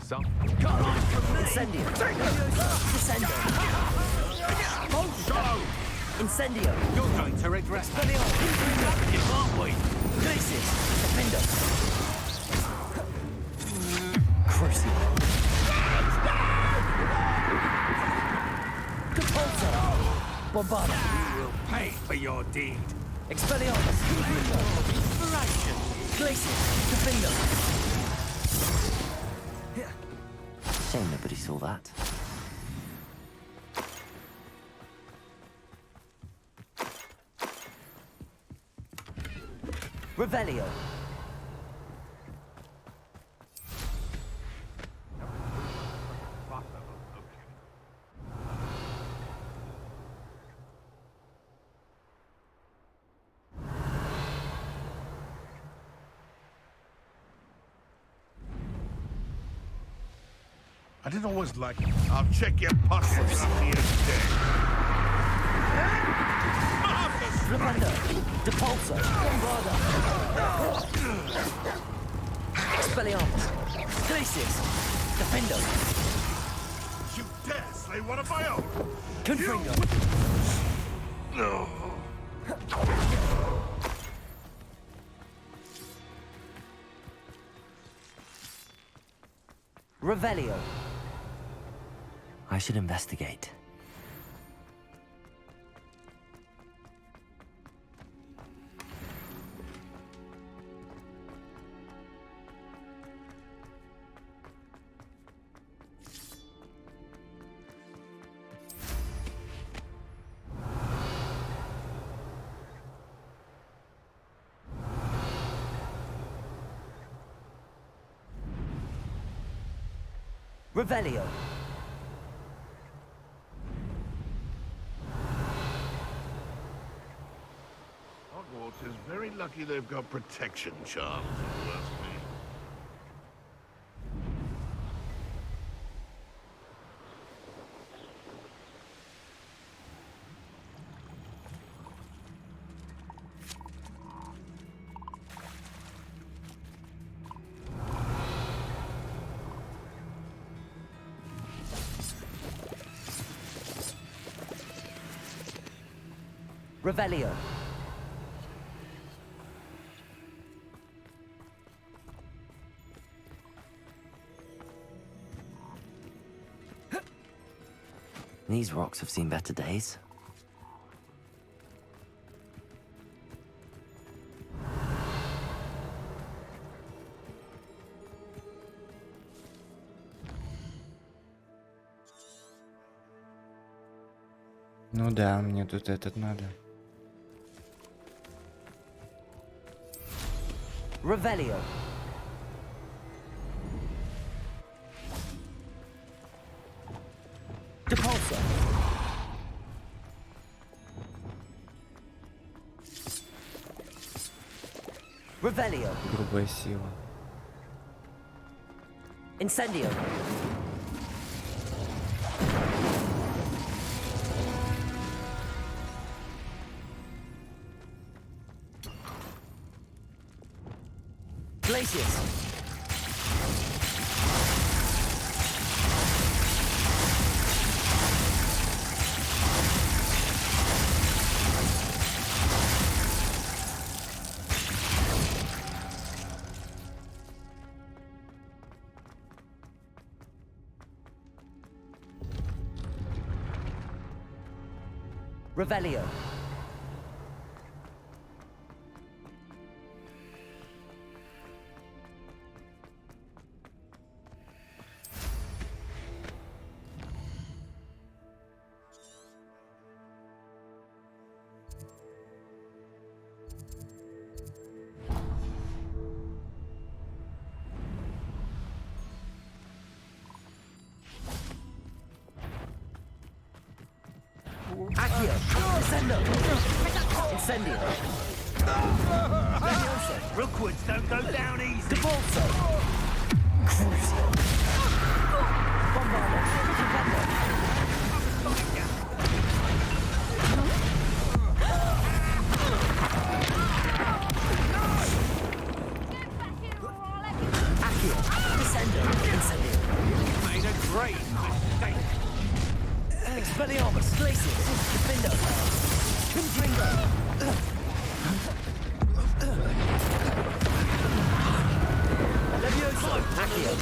some. Incendio. Descendo. Incendio. You're going to regret that. Expelliarmus. Aren't we? Glacis. Defendo. Crucio. Compulso. Bombarda. You will pay for your deed. Expelliarmus. Inspiration. Glacis. Defendo. Shame nobody saw that. Revelio. I didn't always like it. I'll check your pockets after you're dead. Repanda. Depulso. Bombarda. Expelliarmus. Glacis. Defendo. You dare slay one of my own? Confringo. No. Revelio. I should investigate. Revelio. Hogwarts is very lucky they've got protection charms, if you ask me. Revelio. These rocks have seen better days. Ну да, мне тут этот надо. Revelio. Depulso. Revelio. Грубая сила. Incendio. Glacius. Revelio. Accio. Incendio. Incendio. Rookwoods don't go down easy. Depulso. Crucio. Bombarda. Accio. Descendo. Incendio. Crisis. Defender. Confringo. Levioso. Accio.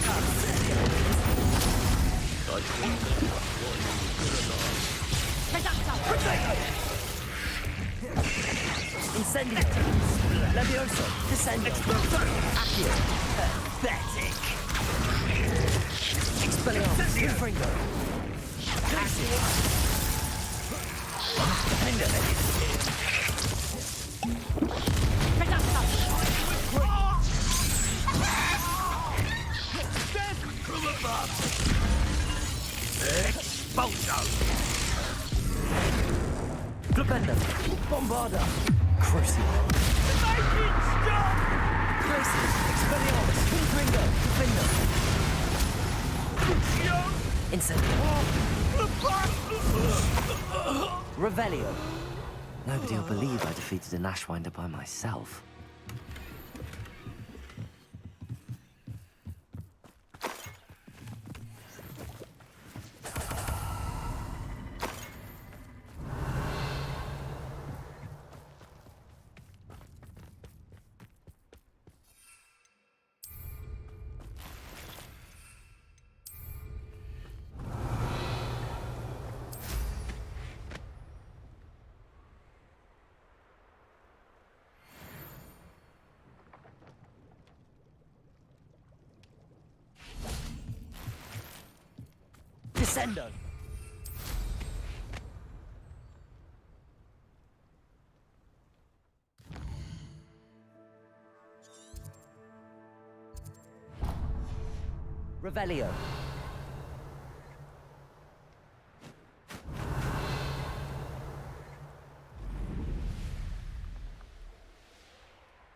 Incendio. Levioso. Descendo. Accio. Pathetic. Expelliarmus. Confringo. Crisis. Defender. Expulso! Flipendo. Bombarda. Crucial. Crisis. Expelliarmus. Confringo. Defender. Incendio. Revelio. Nobody will believe I defeated an Ashwinder by myself. Descendo. Revelio.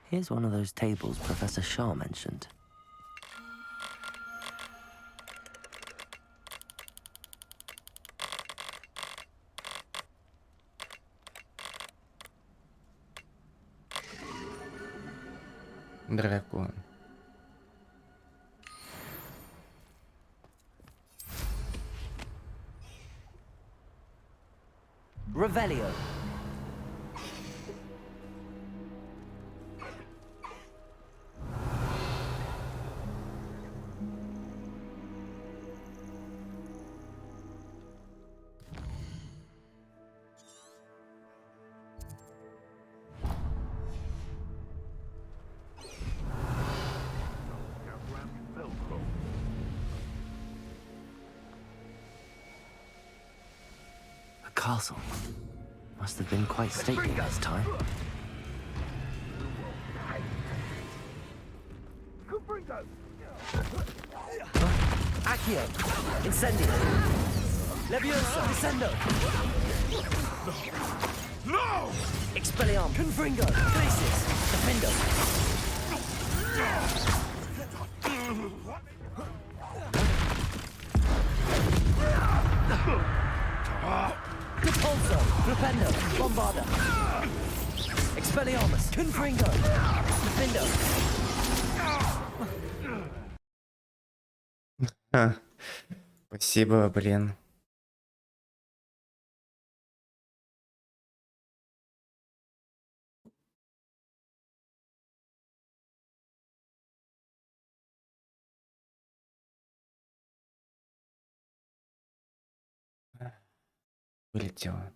Here's one of those tables Professor Shaw mentioned. Дракон. Revelio. A castle. Must have been quite stately this time. Accio. Incendio. Levioso. Descendo. No! Expelliarmus. Confringo. Crisis. Defendo. Repulso. Flipendo. Bombarda. Expelliarmus. Confringo. Defendo. Ха. Спасибо, блин. Вылетело.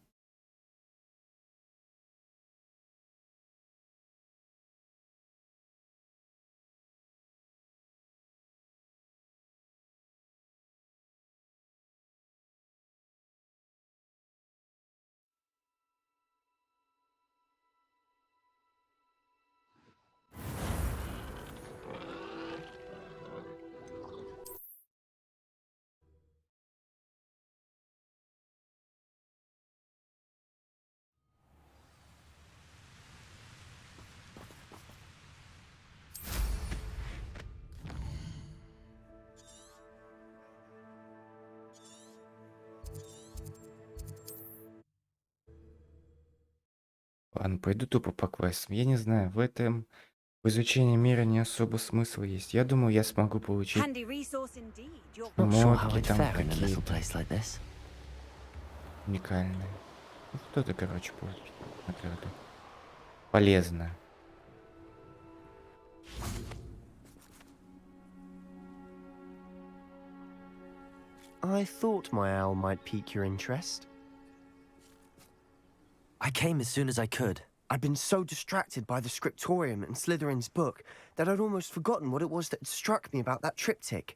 Ладно, пойду тупо по квестам. Я не знаю, в изучении мира не особо смысл есть. Я думаю, я смогу получить Handy resource indeed. Your Not sure how модки I'd там fare in a little какие-то place like this. уникальные. Ну, что-то, короче, какое-то полезное. I thought my owl might pique your interest. I came as soon as I could. I'd been so distracted by the scriptorium and Slytherin's book that I'd almost forgotten what it was that struck me about that triptych.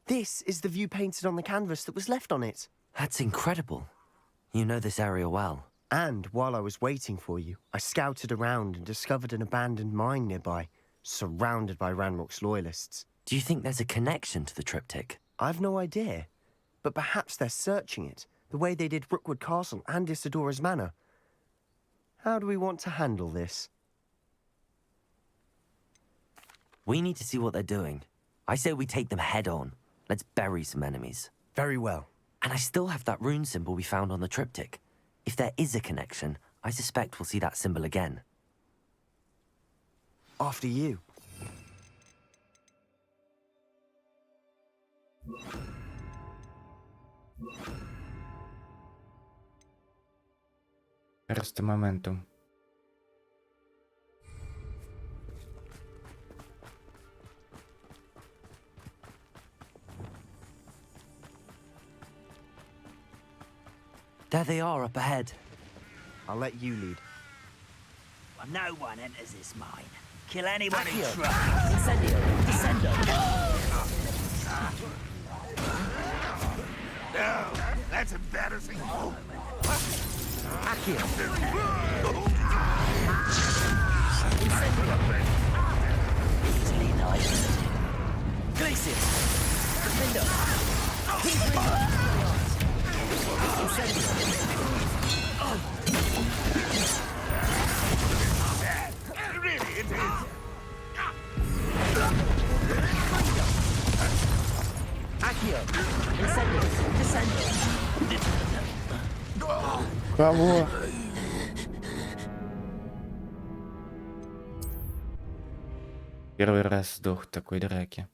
This is the view painted on the canvas that was left on it. That's incredible. You know this area well. And while I was waiting for you, I scouted around and discovered an abandoned mine nearby, surrounded by Ranrock's loyalists. Do you think there's a connection to the triptych? I've no idea, but perhaps they're searching it, the way they did Rookwood Castle and Isidora's Manor. How do we want to handle this? We need to see what they're doing. I say we take them head on. Let's bury some enemies. Very well. And I still have that rune symbol we found on the triptych. If there is a connection, I suspect we'll see that symbol again. After you. Просто моментум. There they are up ahead. I'll let you lead. No one enters this mine. Kill anyone who Accio. tries. Incendio. Descendo. No, that's embarrassing. Accio. Easily nice. Glacius. Defender. Really, it is. Accio. Incendio. Descendo. Кого? Первый раз сдох в такой драке.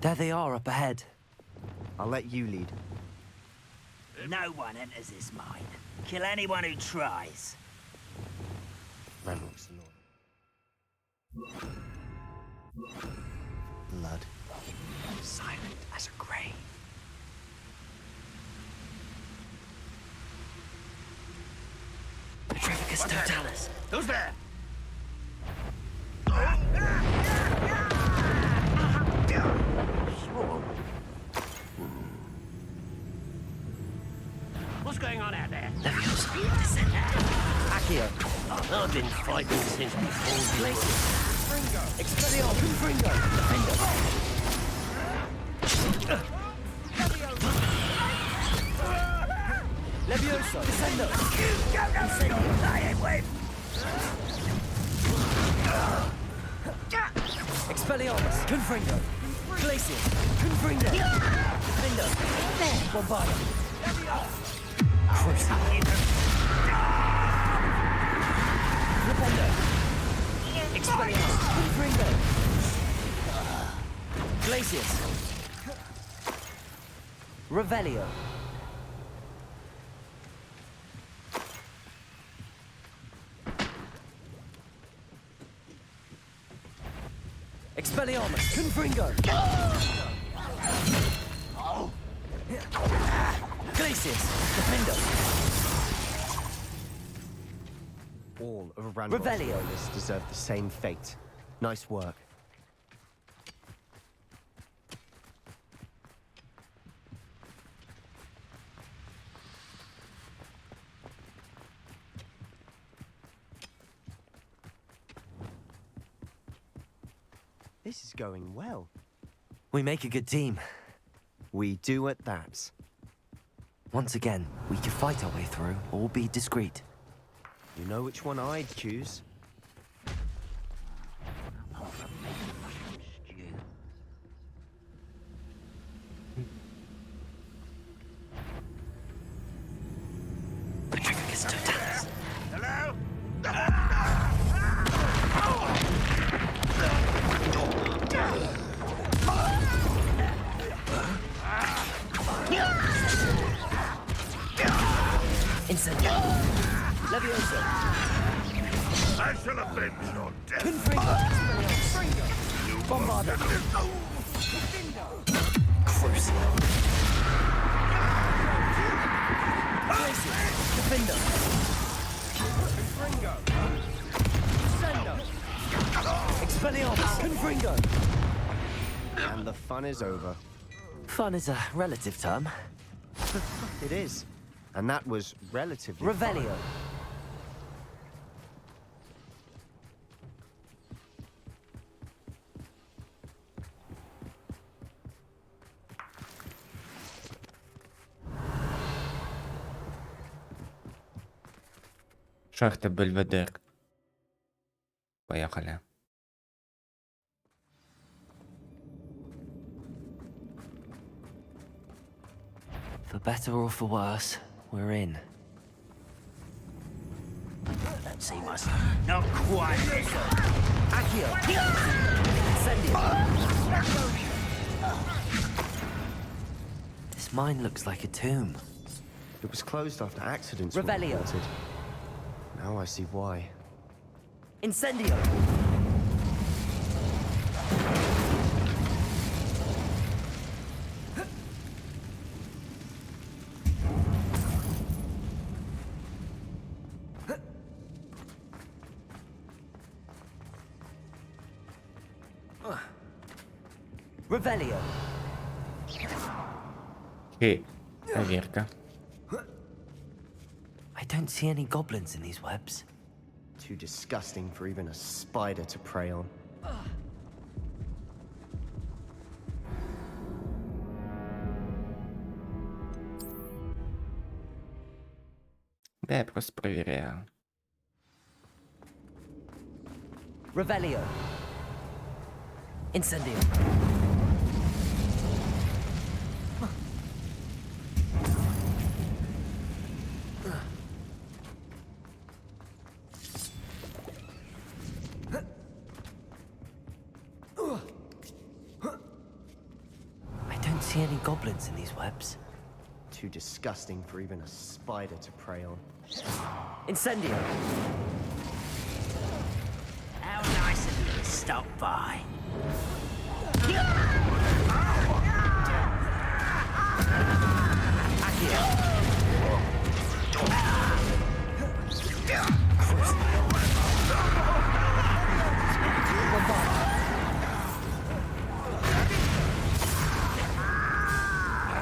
There they are up ahead. I'll let you lead. No one enters this mine. Kill anyone who tries. Ranrock's the Lord. Blood. Silent as a grave. Petrificus totalis. Who's there? What's going on out there? Leviosa. Descendo. Accio. I've been fighting since before you. Expelliarmus. Confringo. Defender. Leviosa. Descendo. Expelliarmus. Confringo. Glacius. Confringo. Defender. Bombarda. Crucible. Defender. Expelliarmus. Confringo. Glacius. Revelio. Expelliarmus. Confringo. Glacius. Defender. All of Ranrock's Revelio. loyalists deserve the same fate. Nice work. This is going well. We make a good team. We do at that. Once again, we can fight our way through or be discreet. You know which one I'd choose? Petrificus totalis. Hello? Levioso! I shall avenge your death. Confringo! Bombarda! Crucio! Defender! Confringo! Sendo! Expelliarmus! Confringo! And the fun is over. Fun is a relative term. It is. And that was relatively Revelio. Шахта Бельведер. Поехали. For better or for worse, we're in. Don't seem us. Not quite. Accio! Incendio! This mine looks like a tomb. It was closed after accidents were Revelio. reported. Now I see why. Incendio! Revelio. Хей, проверка. I don't see any goblins in these webs. Too disgusting for even a spider to prey on. Да, я просто проверяю. Revelio. Incendio. I don't see any goblins in these webs. Too disgusting for even a spider to prey on. Incendio. How nice of you to stop by.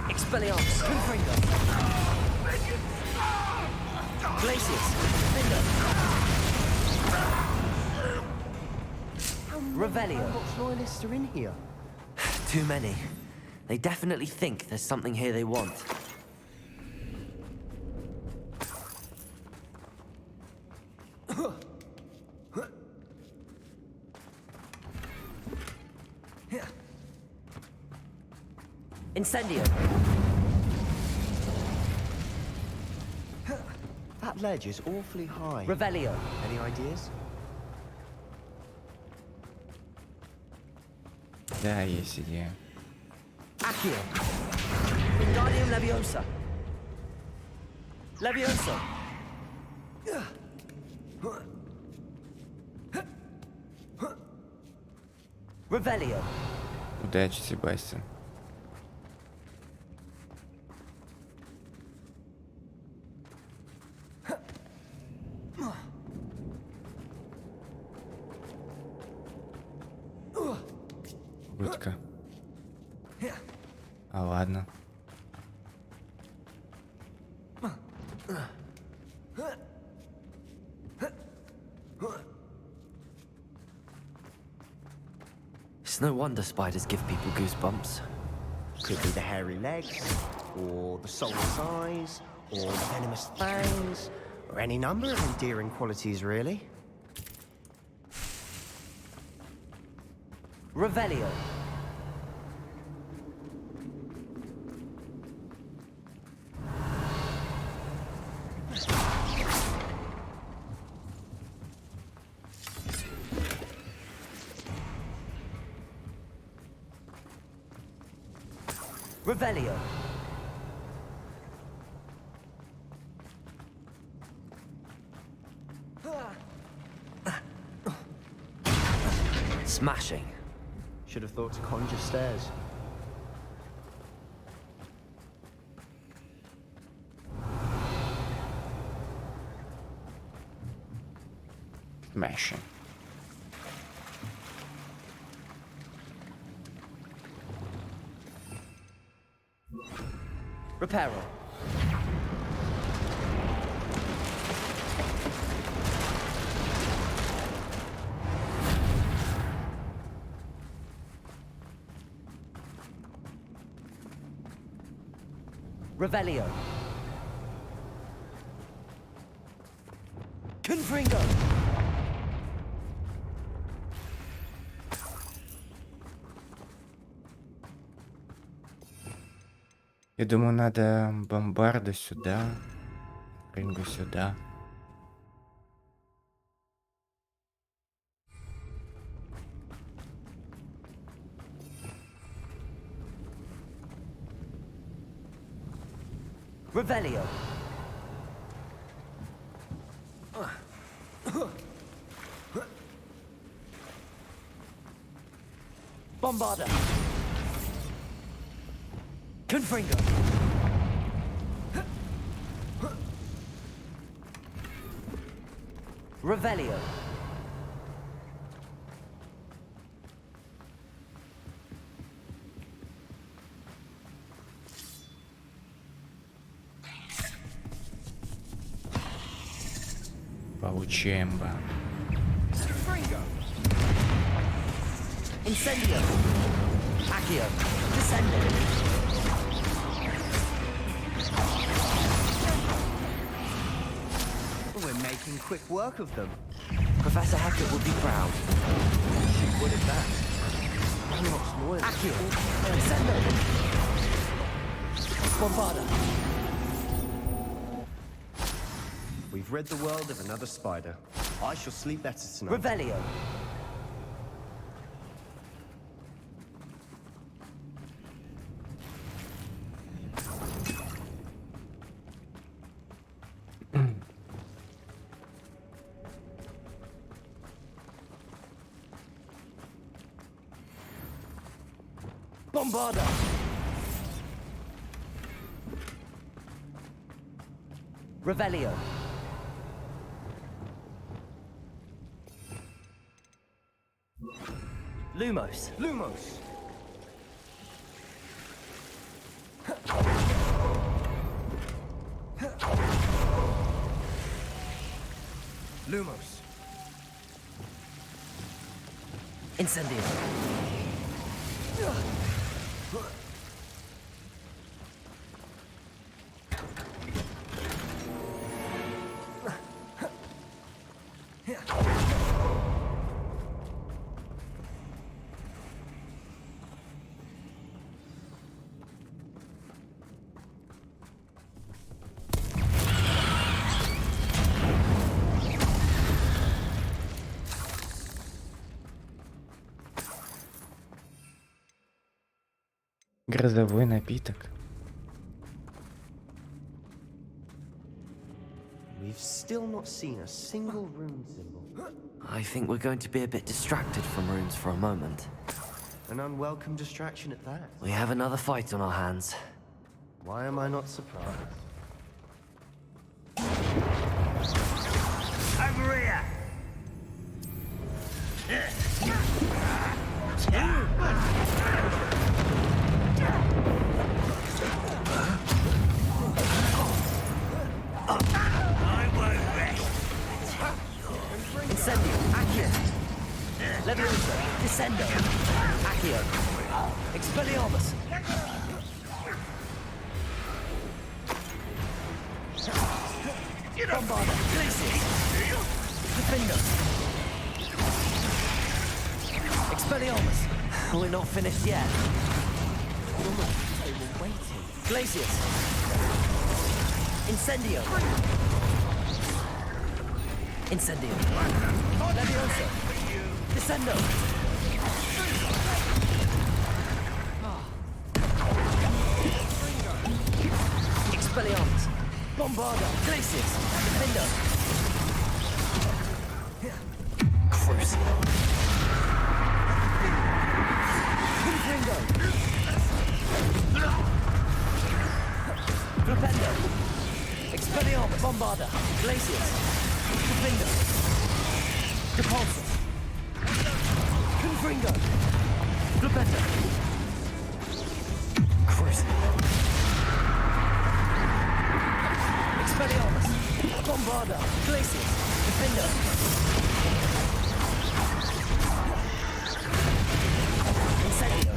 Expelliarmus. Confringo. Glacius. Revelio. What loyalists are in here? Too many. They definitely think there's something here they want. Incendio. That ledge is awfully high. Revelio. Any ideas? Да, есть идея. Accio. Wingardium Leviosa. Levioso. Revelio. Удачи, Себастьян. Рудька. А ладно. It's no wonder spiders give people goosebumps. Could be the hairy legs, or the soulless eyes, or the venomous fangs, or any number of endearing qualities, really. Revelio. Revelio. Smashing. Should have thought to conjure stairs. Smashing. Reparo. Revelio. Confringo. Я думаю, надо бомбарда сюда, Ринго сюда. Revelio. Bombarda. Confringo. Revelio. Получаем бам. Incendio. Accio. Descendo. We're making quick work of them. Professor Hackett would be proud. She would at that. I'm not spoiled. Accio. Descendo. Bombarda. We've rid the world of another spider. I shall sleep better tonight. Revelio. Bombarda. Revelio. Lumos. Lumos! Lumos! Incendio. Грозовой напиток. We've still not seen a single rune symbol. I think we're going to be a bit distracted from runes for a moment. An unwelcome distraction at that. We have another fight on our hands. Why am I not surprised? Over here! I won't rest. Incendio. Accio. Leviosa. Descendo. Accio. Expelliarmus. Bombarda. Glacius. Defender. Expelliarmus. We're not finished yet. They were waiting. Glacius. Incendio. Incendio. Leviosa. Descendo. Expelliarmus. Bombarda. Glacius. Defender. Crucible. Bombarda. Glacius. Defender. Depulsus. Confringo. Flipenda. Crucible. Expelliarmus. Bombarda. Glacius. Defender. Incendio.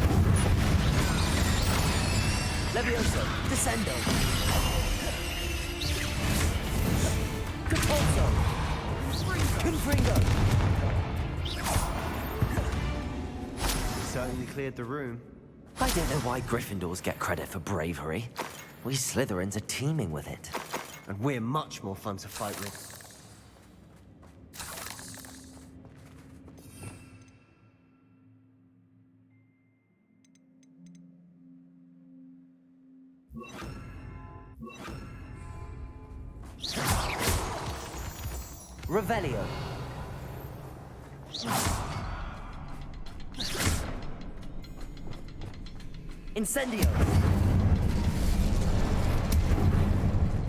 Levioso. Descendo. Capulso. Confringo. Certainly cleared the room. I don't know why Gryffindors get credit for bravery. We Slytherins are teeming with it. And we're much more fun to fight with. Revelio. Incendio.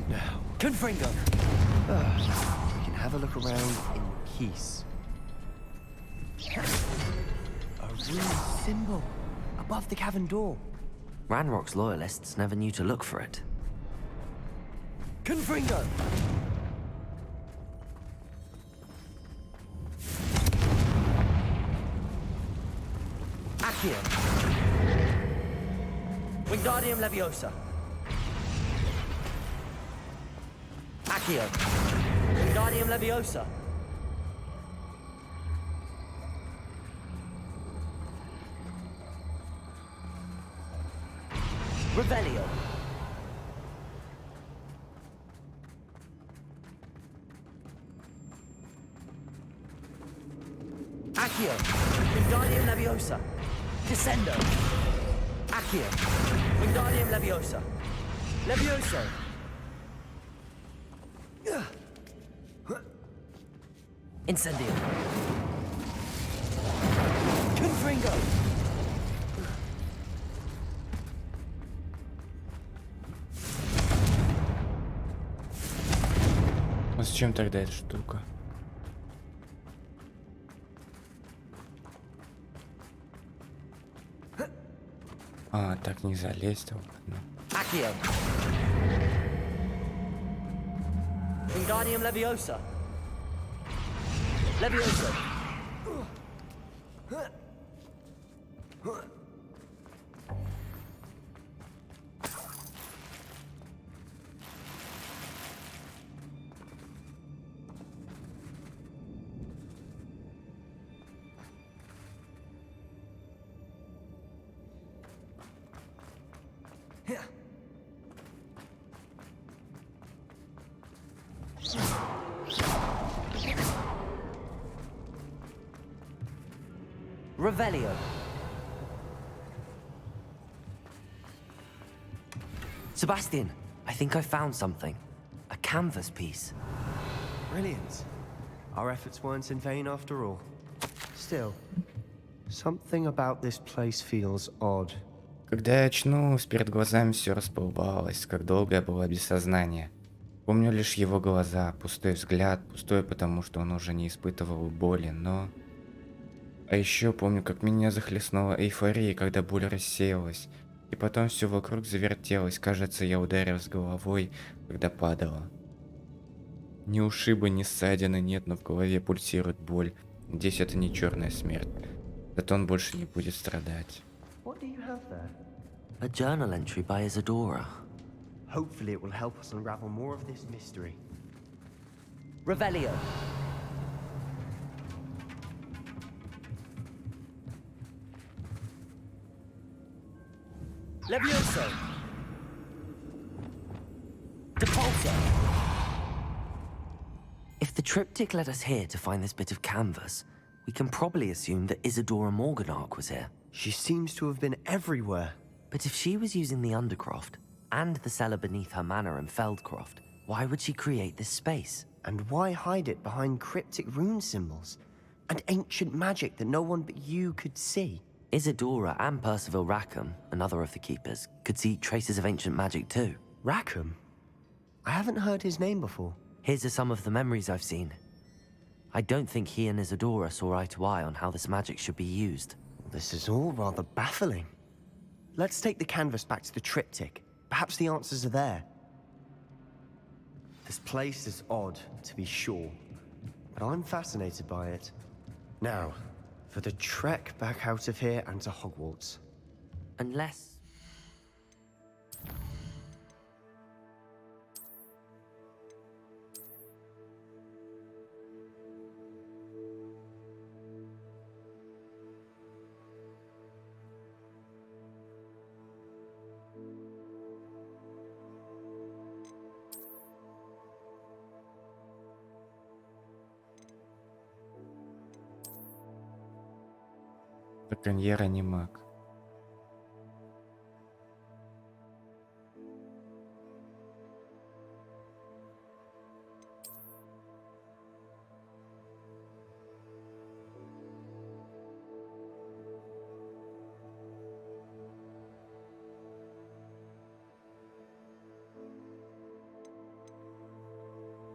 Now, Confringo. we can have a look around in peace. A rune symbol above the cavern door. Ranrock's loyalists never knew to look for it. Confringo. Accio. Wingardium Leviosa. Accio. Wingardium Leviosa. Revelio. Accio. Wingardium Leviosa. Descendo. Accio. Wingardium Leviosa. Levioso. Incendio. Confringo. А с чем тогда эта штука? А, так не залезть, ладно. Accio. Wingardium Leviosa. Levioso. Revelio. Sebastian, I think I found something. A canvas piece. Brilliant. Our efforts weren't in vain after all. Still, something about this place feels odd. Когда я очнулась, перед глазами все расплывалось, как долго я была без сознания. Помню лишь его глаза, пустой взгляд, пустой потому, что он уже не испытывал боли, но... А еще помню, как меня захлестнула эйфория, когда боль рассеялась, и потом все вокруг завертелось, кажется, я ударилась головой, когда падала. Ни ушиба, ни ссадины нет, но в голове пульсирует боль. Надеюсь, это не черная смерть. Зато он больше не будет страдать. What do you have there? A journal entry by Isadora. Hopefully it will help us unravel more of this mystery. Revelio. Levioso. Depulso. If the triptych led us here to find this bit of canvas, we can probably assume that Isadora Morganark was here. She seems to have been everywhere. But if she was using the Undercroft and the cellar beneath her manor in Feldcroft, why would she create this space? And why hide it behind cryptic rune symbols? And ancient magic that no one but you could see? Isadora and Percival Rackham, another of the keepers, could see traces of ancient magic too. Rackham? I haven't heard his name before. His are some of the memories I've seen. I don't think he and Isadora saw eye to eye on how this magic should be used. This is all rather baffling. Let's take the canvas back to the triptych. Perhaps the answers are there. This place is odd, to be sure, but I'm fascinated by it. Now, for the trek back out of here and to Hogwarts. Unless... Браконьера не маг.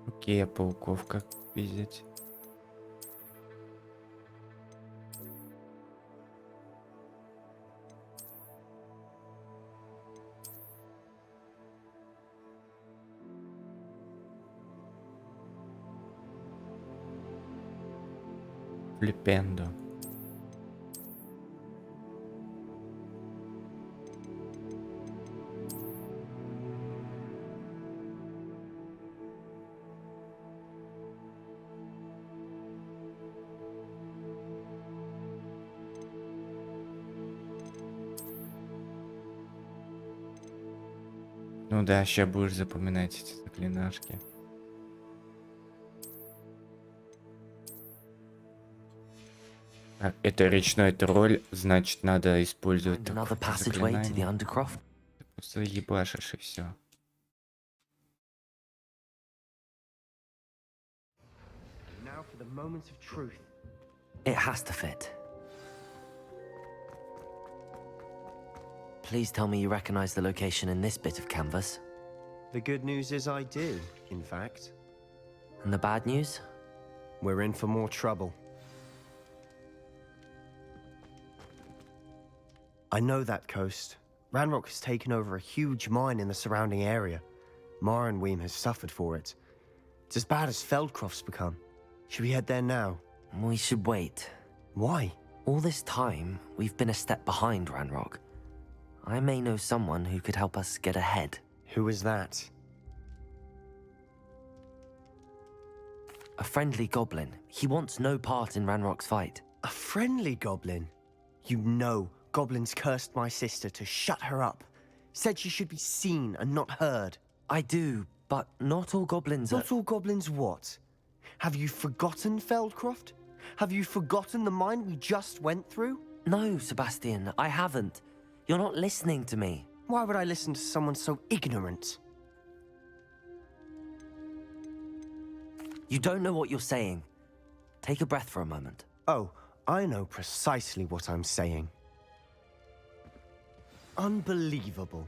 Окей, а пауков как видеть? Флипендо. Ну да, сейчас будешь запоминать эти заклинашки. Так, это речной тролль, значит, надо использовать Find another такое passageway to the заклинание. Undercroft. Ты просто ебашишь и все. Now for the moment of truth. It has to fit. Please tell me you recognize the location in this bit of canvas. The good news is I do, in fact. And the bad news? We're in for more trouble. I know that coast. Ranrock has taken over a huge mine in the surrounding area. Mornweem has suffered for it. It's as bad as Feldcroft's become. Should we head there now? We should wait. Why? All this time, we've been a step behind Ranrock. I may know someone who could help us get ahead. Who is that? A friendly goblin. He wants no part in Ranrock's fight. A friendly goblin? You know, goblins cursed my sister to shut her up. Said she should be seen and not heard. I do, but not all goblins are... Not all goblins what? Have you forgotten Feldcroft? Have you forgotten the mine we just went through? No, Sebastian, I haven't. You're not listening to me. Why would I listen to someone so ignorant? You don't know what you're saying. Take a breath for a moment. Oh, I know precisely what I'm saying. Unbelievable.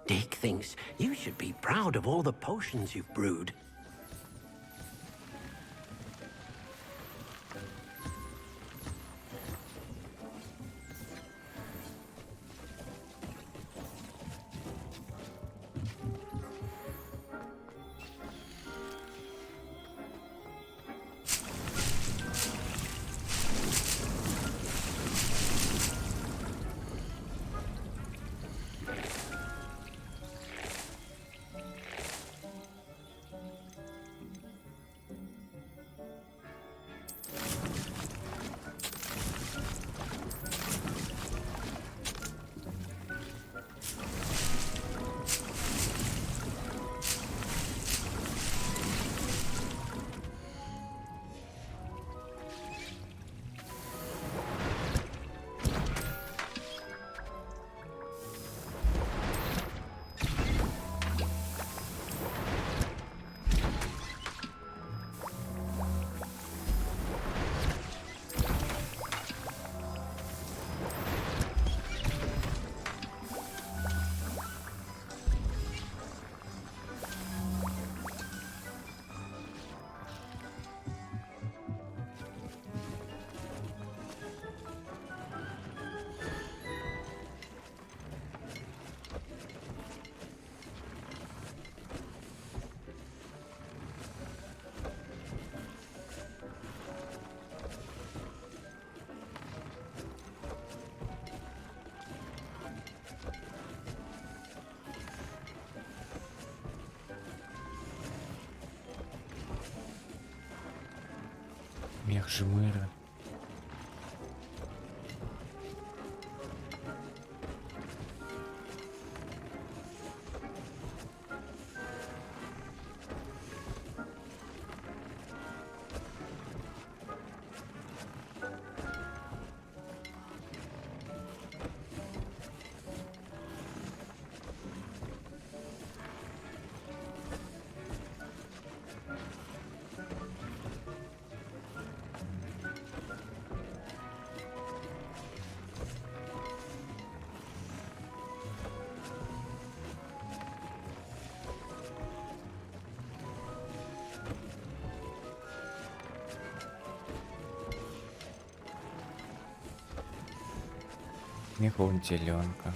Dick thinks you should be proud of all the potions you've brewed. Мех Жмыра. Меховая теленка.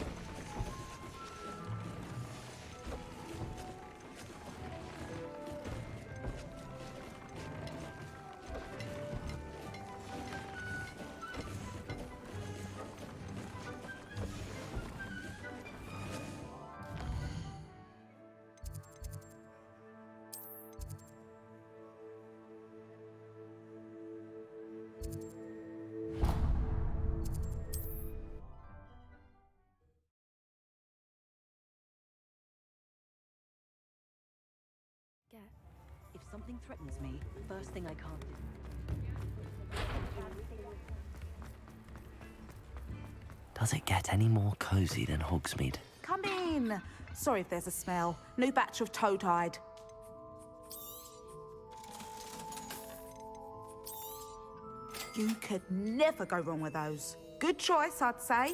If something threatens me, the first thing I can't do. Does it get any more cozy than Hogsmeade? Come in. Sorry if there's a smell. New batch of toad-hide. You could never go wrong with those. Good choice, I'd say.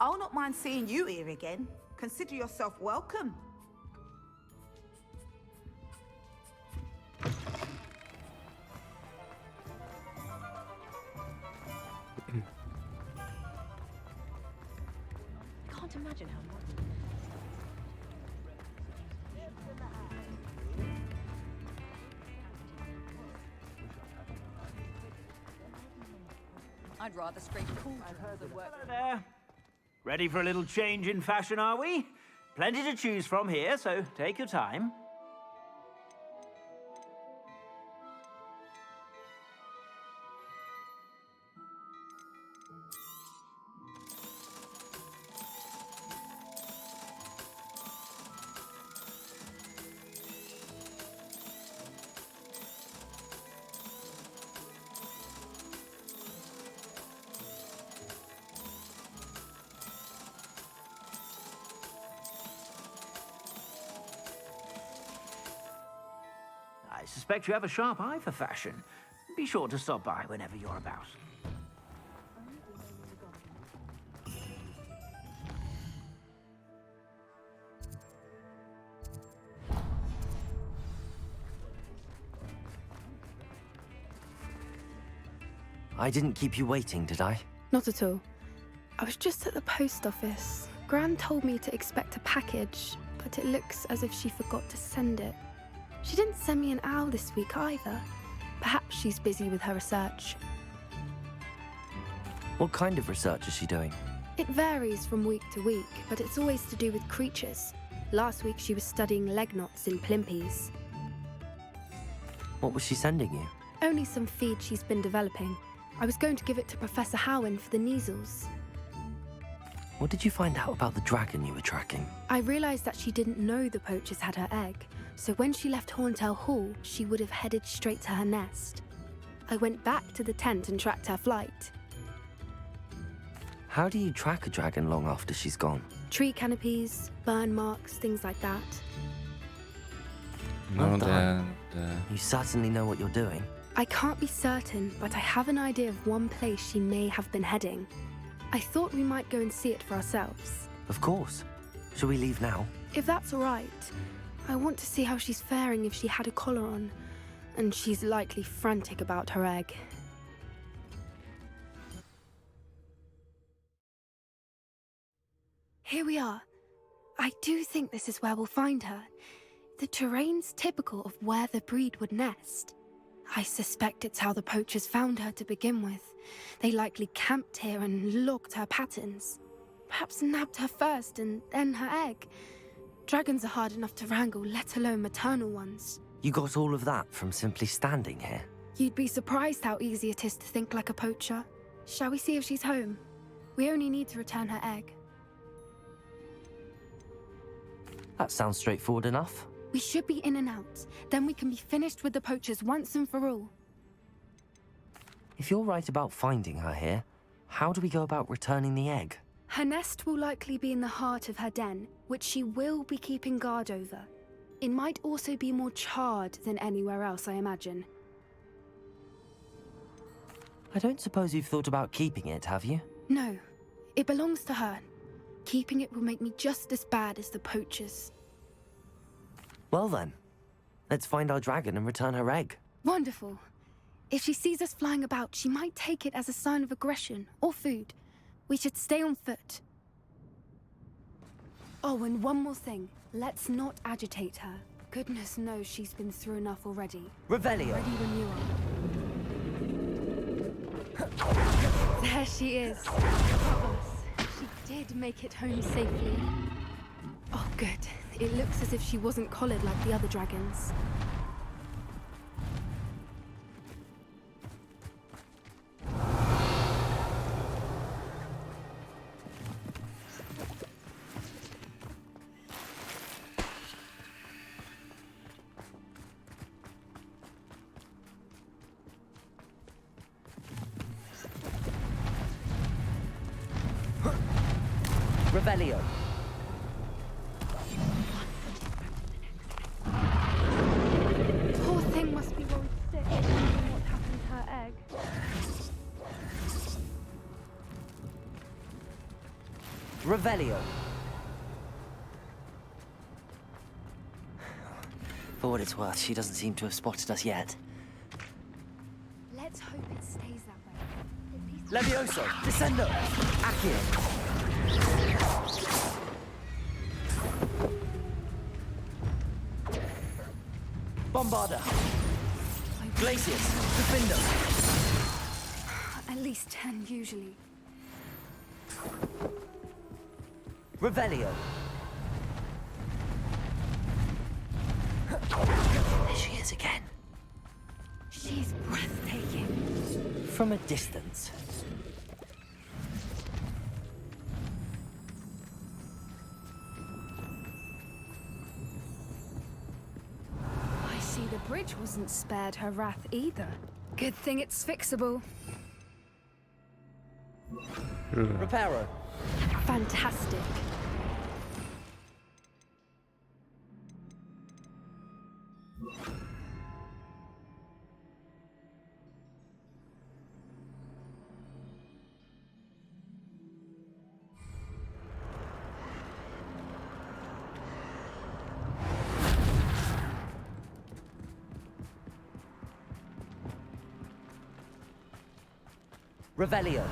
I'll not mind seeing you here again. Consider yourself welcome. I can't imagine how much. I'd rather scrape cool than work. Hello there. Ready for a little change in fashion, are we? Plenty to choose from here, so take your time. I suspect you have a sharp eye for fashion. Be sure to stop by whenever you're about. I didn't keep you waiting, did I? Not at all. I was just at the post office. Gran told me to expect a package, but it looks as if she forgot to send it. She didn't send me an owl this week either. Perhaps she's busy with her research. What kind of research is she doing? It varies from week to week, but it's always to do with creatures. Last week she was studying leg knots in plimpies. What was she sending you? Only some feed she's been developing. I was going to give it to Professor Howen for the measles. What did you find out about the dragon you were tracking? I realised that she didn't know the poachers had her egg, so when she left Horntail Hall, she would have headed straight to her nest. I went back to the tent and tracked her flight. How do you track a dragon long after she's gone? Tree canopies, burn marks, things like that. Well Ну done. да, да. You certainly know what you're doing. I can't be certain, but I have an idea of one place she may have been heading. I thought we might go and see it for ourselves. Of course. Shall we leave now? If that's all right. I want to see how she's faring if she had a collar on. And she's likely frantic about her egg. Here we are. I do think this is where we'll find her. The terrain's typical of where the breed would nest. I suspect it's how the poachers found her to begin with. They likely camped here and logged her patterns. Perhaps nabbed her first and then her egg. Dragons are hard enough to wrangle, let alone maternal ones. You got all of that from simply standing here? You'd be surprised how easy it is to think like a poacher. Shall we see if she's home? We only need to return her egg. That sounds straightforward enough. We should be in and out. Then we can be finished with the poachers once and for all. If you're right about finding her here, how do we go about returning the egg? Her nest will likely be in the heart of her den, which she will be keeping guard over. It might also be more charred than anywhere else, I imagine. I don't suppose you've thought about keeping it, have you? No, it belongs to her. Keeping it will make me just as bad as the poachers. Well then, let's find our dragon and return her egg. Wonderful. If she sees us flying about, she might take it as a sign of aggression or food. We should stay on foot. Oh, and one more thing. Let's not agitate her. Goodness knows she's been through enough already. Revelio. Ready when you are. There she is. Marvelous. She did make it home safely. Oh, good. It looks as if she wasn't collared like the other dragons. Revelio. Poor thing must be worried sick, wondering what happened to her egg. Revelio. For what it's worth, she doesn't seem to have spotted us yet. Let's hope it stays that way. At least Levioso! Descendo! Accio! Bombarda! Glacius! Defender! at least 10 usually. Revelio! There she is again. She's breathtaking. From a distance. I see the bridge wasn't spared her wrath either. Good thing it's fixable. Reparo. Fantastic. Revelio.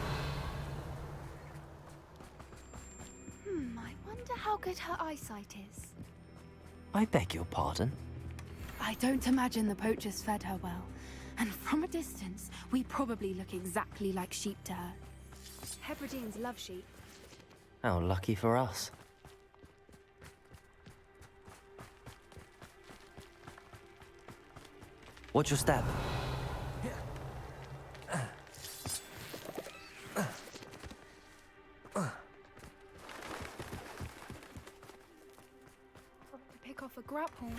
I wonder how good her eyesight is. I beg your pardon? I don't imagine the poachers fed her well. And from a distance, we probably look exactly like sheep to her. Hebrideans love sheep. How lucky for us. Watch your step. To pick off a grapple.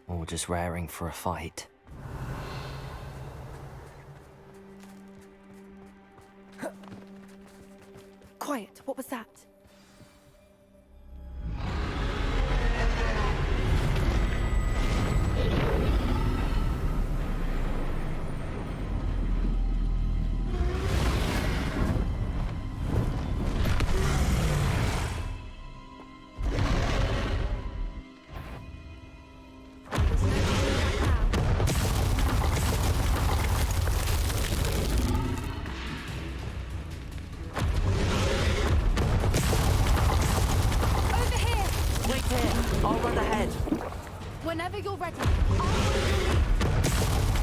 Or just raring for a fight. Quiet, what was that? Whenever you're ready,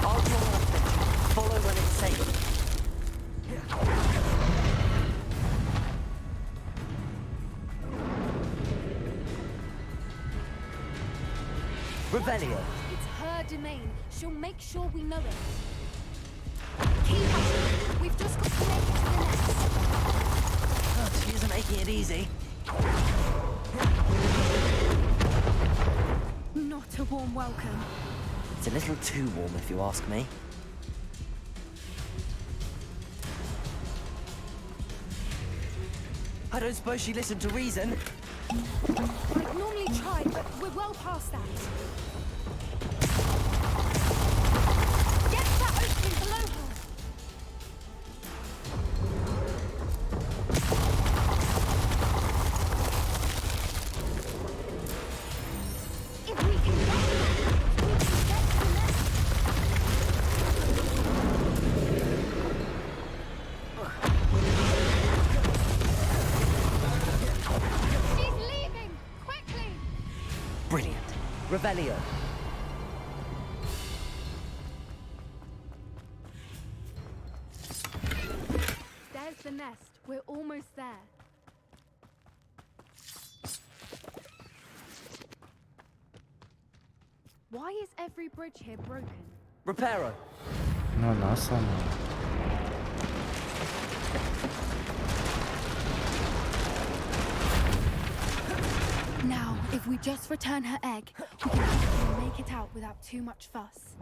I'll do all things. Follow when it's safe. Revelio. It's her domain. She'll make sure we know it. Keep up. We've just got to make it to the nest. Oh, she isn't making it easy. Not a warm welcome. It's a little too warm, if you ask me. I don't suppose she listened to reason. I'd normally try, but we're well past that. Get to that opening below her. If we can get that, we can get to the nest. She's leaving! Quickly! Brilliant. Revelio. There's the nest. We're almost there. Why is every bridge here broken? Reparo. Ну, она сломала. Now, if we just return her egg, we can hopefully make it out without too much fuss.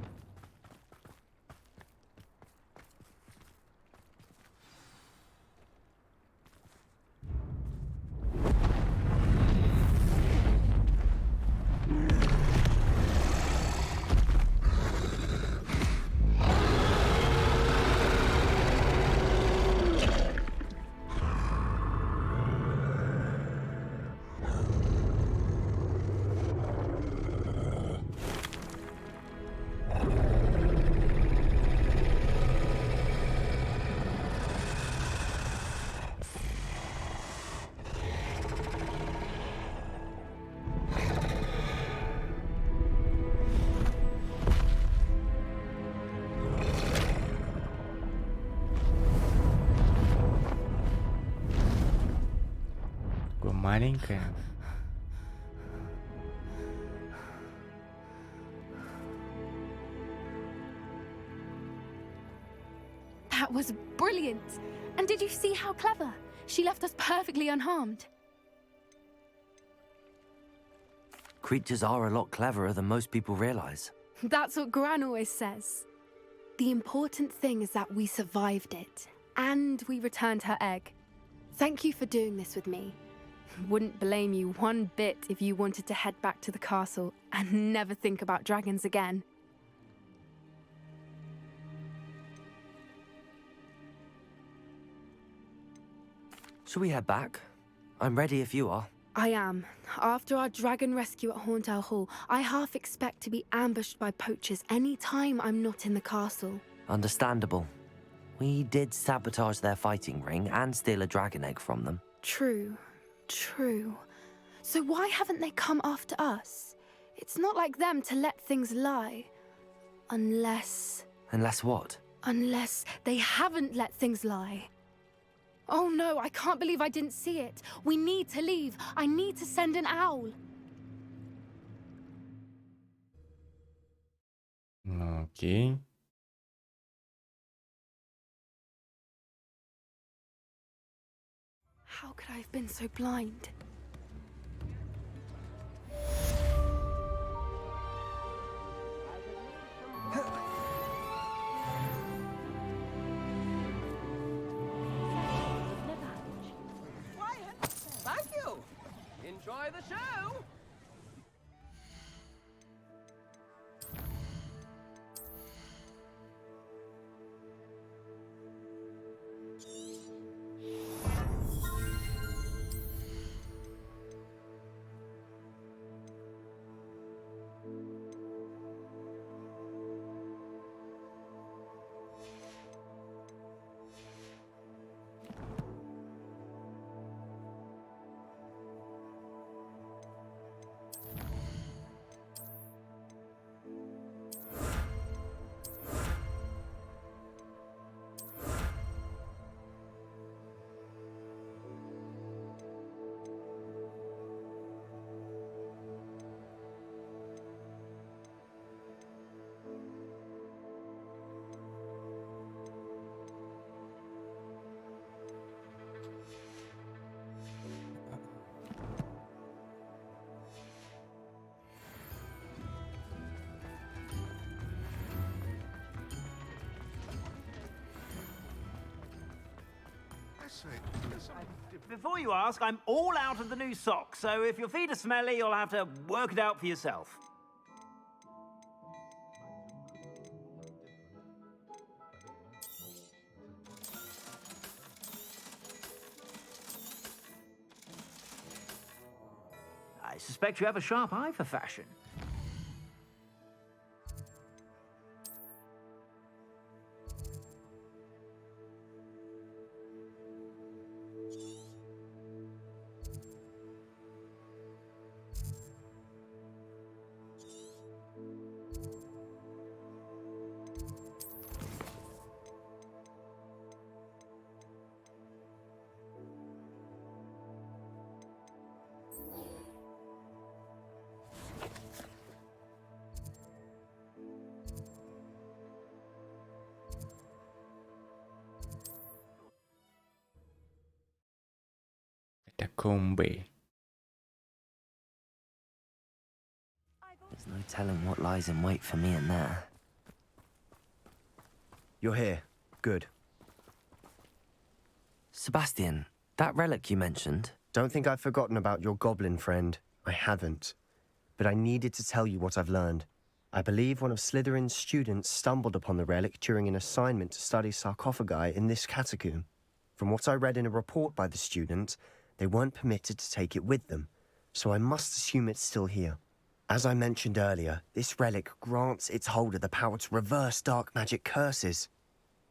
Такое маленькое. That was brilliant! And did you see how clever? She left us perfectly unharmed. Creatures are a lot cleverer than most people realize. That's what Gran always says. The important thing is that we survived it, and we returned her egg. Thank you for doing this with me. Wouldn't blame you one bit if you wanted to head back to the castle and never think about dragons again. Shall we head back? I'm ready if you are. I am. After our dragon rescue at Hauntel Hall, I half expect to be ambushed by poachers any time I'm not in the castle. Understandable. We did sabotage their fighting ring and steal a dragon egg from them. True. True. So why haven't they come after us? It's not like them to let things lie. Unless what? Unless they haven't let things lie. Oh no, I can't believe I didn't see it. We need to leave. I need to send an owl. Ну, окей. How could I have been so blind? Quiet! Thank you! Enjoy the show! say, there's something different. Before you ask, I'm all out of the new socks, so if your feet are smelly, you'll have to work it out for yourself. I suspect you have a sharp eye for fashion. Catacombe. There's no telling what lies in wait for me in there. You're here. Good. Sebastian, that relic you mentioned, Don't think I've forgotten about your goblin friend. I haven't. But I needed to tell you what I've learned. I believe one of Slytherin's students stumbled upon the relic during an assignment to study sarcophagi in this catacomb. From what I read in a report by the student, they weren't permitted to take it with them, so I must assume it's still here. As I mentioned earlier, this relic grants its holder the power to reverse dark magic curses.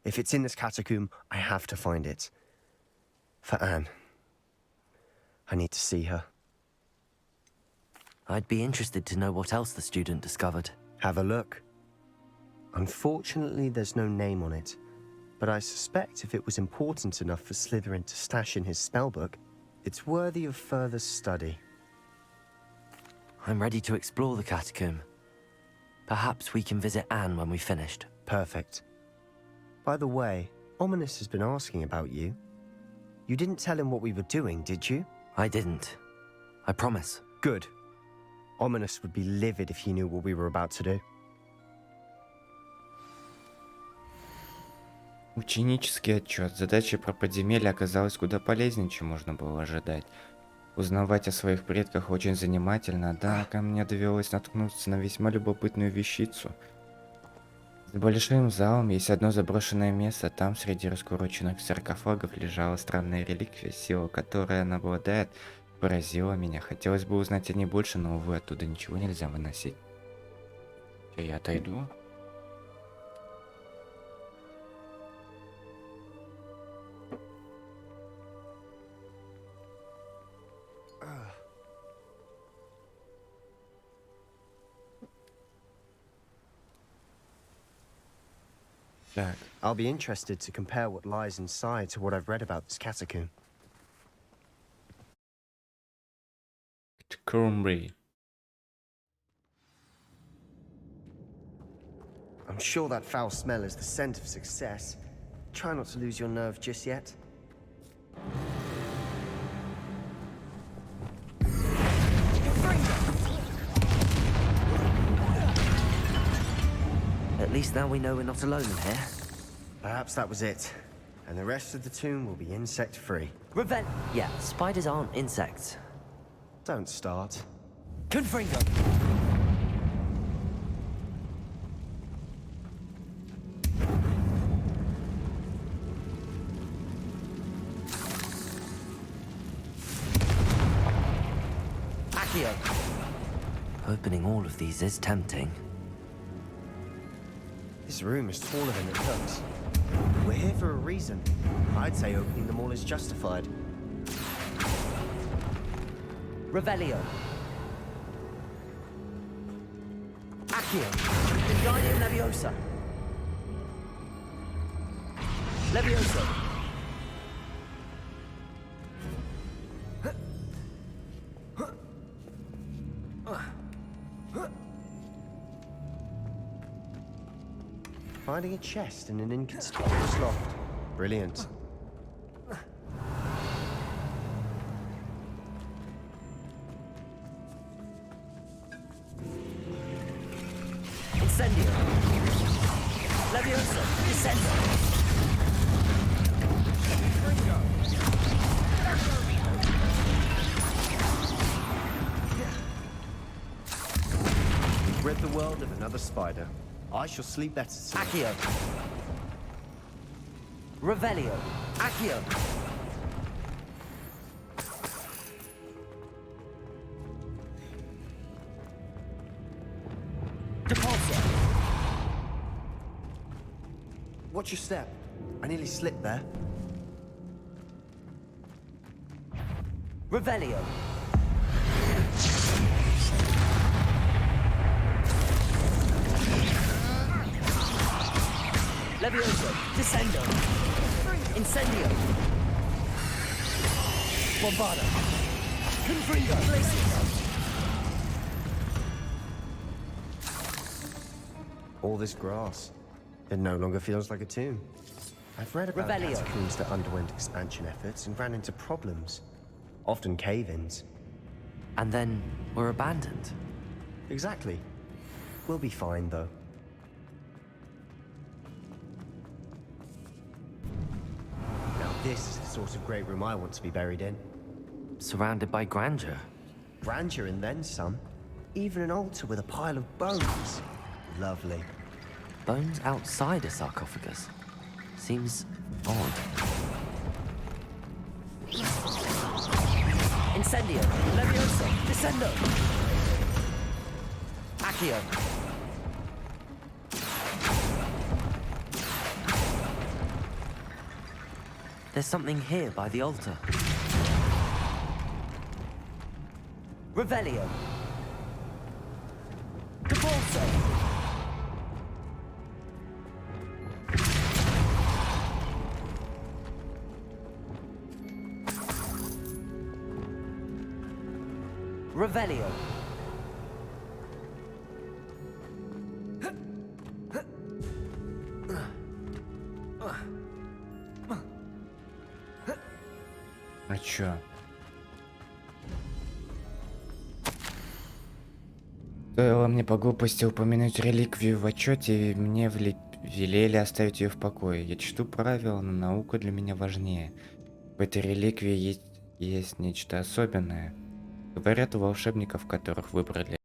If it's in this catacomb, I have to find it. For Anne. I need to see her. I'd be interested to know what else the student discovered. Have a look. Unfortunately, there's no name on it, but I suspect if it was important enough for Slytherin to stash in his spellbook, it's worthy of further study. I'm ready to explore the catacomb. Perhaps we can visit Anne when we've finished. Perfect. By the way, Ominous has been asking about you. You didn't tell him what we were doing, did you? I didn't. I promise. Good. Ominous would be livid if he knew what we were about to do. Ученический отчет. Задача про подземелье оказалась куда полезнее, чем можно было ожидать. Узнавать о своих предках очень занимательно, однако мне довелось наткнуться на весьма любопытную вещицу. За большим залом есть одно заброшенное место, там среди раскуроченных саркофагов лежала странная реликвия, сила которой она обладает, поразила меня. Хотелось бы узнать о ней больше, но, увы, оттуда ничего нельзя выносить. Чё, я отойду? Так. I'll be interested to compare what lies inside to what I've read about this catacomb. Catacombe. I'm sure that foul smell is the scent of success. Try not to lose your nerve just yet. At least now we know we're not alone in here. Perhaps that was it. And the rest of the tomb will be insect-free. Yeah, spiders aren't insects. Don't start. Confringo! Accio! Opening all of these is tempting. This room is taller than it looks. We're here for a reason. I'd say opening them all is justified. Revelio. Accio. Wingardium Leviosa. Leviosa. Finding a chest in an inconspicuous loft. Brilliant. Incendio. Leviosa. Descendo. Rid the world of another spider. I shall sleep better soon. Accio. Revelio. Accio. Depulso. Watch your step. I nearly slipped there. Revelio. Levioso. Descendo. Incendio. Bombarda. Confringo. All this grass. It no longer feels like a tomb. I've read about Revelio. catacombs that underwent expansion efforts and ran into problems. Often cave-ins. And then were abandoned. Exactly. We'll be fine, though. Now this is the sort of great room I want to be buried in. Surrounded by grandeur. Grandeur and then some. Even an altar with a pile of bones. Lovely. Bones outside a sarcophagus. Seems odd. Incendio. Levioso. Descendo. Accio. There's something here by the altar. Revelio. Depulso. Revelio. А чё? Стоило мне по глупости упомянуть реликвию в отчете, и мне велели оставить ее в покое. Я чту правила, но наука для меня важнее. В этой реликвии есть нечто особенное. Говорят, у волшебников, которых выбрали